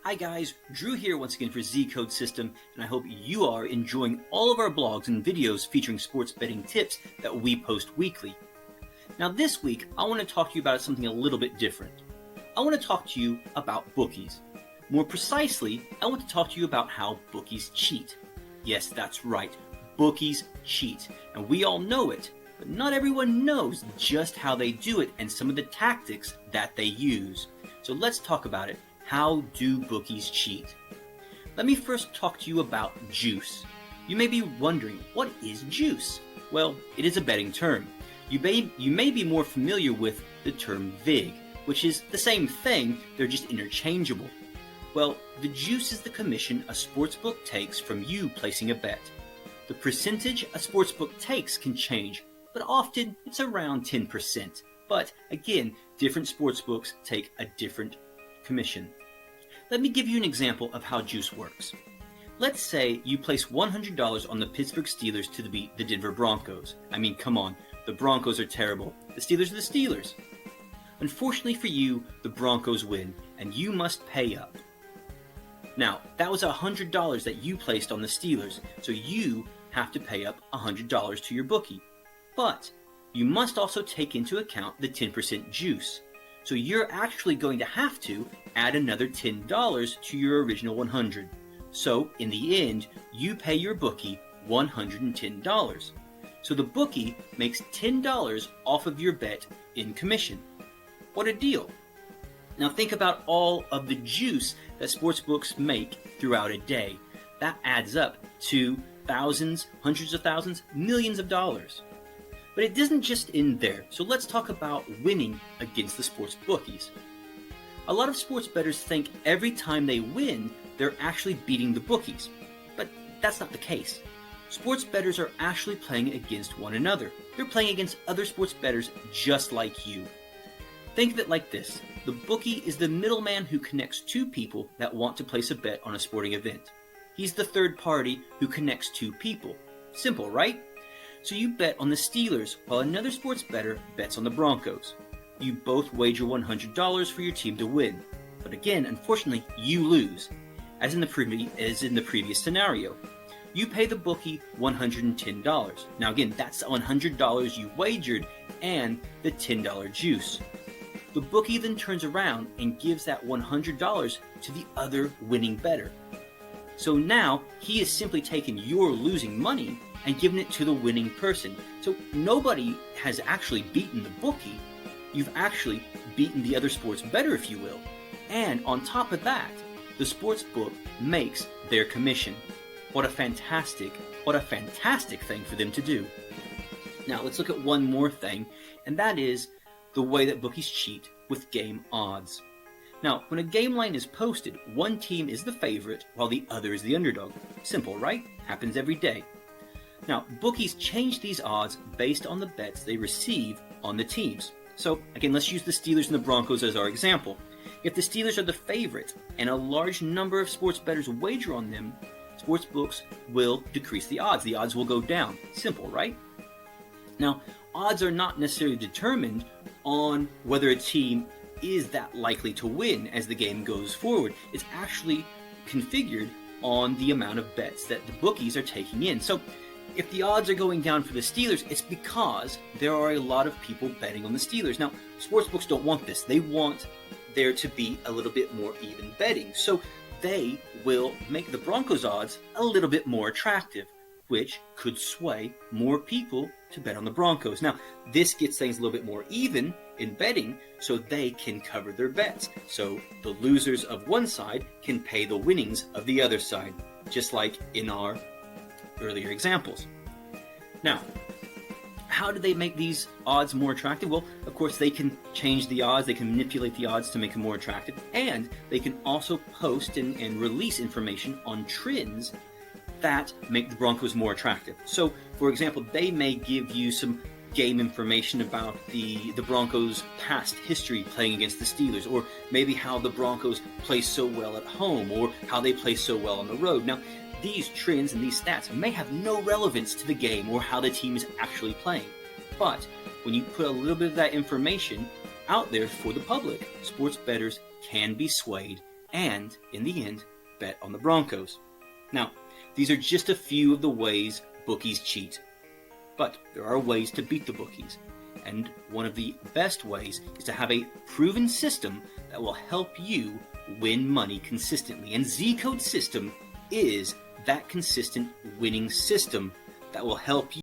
Hi guys, Drew here once again for Zcodesystem, and I hope you are enjoying all of our blogs and videos featuring sports betting tips that we post weekly. Now this week, I want to talk to you about something a little bit different. I want to talk to you about bookies. More precisely, I want to talk to you about how bookies cheat. Yes, that's right, bookies cheat, and we all know it, but not everyone knows just how they do it and some of the tactics that they use. So let's talk about it. How do bookies cheat? Let me first talk to you about juice. You may be wondering, what is juice? Well, it is a betting term. You may be more familiar with the term vig, which is the same thing, they're just interchangeable. Well, the juice is the commission a sportsbook takes from you placing a bet. The percentage a sportsbook takes can change, but often it's around 10%. But again, different sportsbooks take a different commission. Let me give you an example of how juice works. Let's say you place $100 on the Pittsburgh Steelers to beat the Denver Broncos. I mean, come on, the Broncos are terrible. The Steelers are the Steelers. Unfortunately for you, the Broncos win, and you must pay up. Now, that was $100 that you placed on the Steelers, so you have to pay up $100 to your bookie. But you must also take into account the 10% juice. So you're actually going to have to add another $10 to your original $100. So in the end, you pay your bookie $110. So the bookie makes $10 off of your bet in commission. What a deal. Now think about all of the juice that sportsbooks make throughout a day. That adds up to thousands, hundreds of thousands, millions of dollars. But it doesn't just end there, so let's talk about winning against the sports bookies. A lot of sports bettors think every time they win, they're actually beating the bookies. But that's not the case. Sports bettors are actually playing against one another. They're playing against other sports bettors just like you. Think of it like this. The bookie is the middleman who connects two people that want to place a bet on a sporting event. He's the third party who connects two people. Simple, right? So you bet on the Steelers while another sports bettor bets on the Broncos. You both wager $100 for your team to win. But again, unfortunately, you lose, as in the previous scenario. You pay the bookie $110. Now again, that's $100 you wagered and the $10 juice. The bookie then turns around and gives that $100 to the other winning bettor. So now he is simply taking your losing money and giving it to the winning person. So nobody has actually beaten the bookie. You've actually beaten the other sports bettor, if you will. And on top of that, the sports book makes their commission. What a fantastic thing for them to do. Now let's look at one more thing, and that is the way that bookies cheat with game odds. Now, when a game line is posted, one team is the favorite while the other is the underdog. Simple, right? Happens every day. Now, bookies change these odds based on the bets they receive on the teams. So, again, let's use the Steelers and the Broncos as our example. If the Steelers are the favorite and a large number of sports bettors wager on them, sports books will decrease the odds. The odds will go down. Simple, right? Now, odds are not necessarily determined on whether a team is that likely to win as the game goes forward. It's actually configured on the amount of bets that the bookies are taking in. So if the odds are going down for the Steelers, it's because there are a lot of people betting on the Steelers. Now, sportsbooks don't want this. They want there to be a little bit more even betting. So they will make the Broncos odds a little bit more attractive, which could sway more people to bet on the Broncos. Now, this gets things a little bit more even in betting, so they can cover their bets. So the losers of one side can pay the winnings of the other side, just like in our earlier examples. Now, how do they make these odds more attractive? Well, of course, they can change the odds, they can manipulate the odds to make them more attractive, and they can also post and release information on trends that make the Broncos more attractive. So, for example, they may give you some game information about the Broncos' past history playing against the Steelers, or maybe how the Broncos play so well at home, or how they play so well on the road. Now, these trends and these stats may have no relevance to the game or how the team is actually playing. But when you put a little bit of that information out there for the public, sports bettors can be swayed and, in the end, bet on the Broncos. Now, these are just a few of the ways bookies cheat. But there are ways to beat the bookies, and one of the best ways is to have a proven system that will help you win money consistently. And Zcodesystem is that consistent winning system that will help you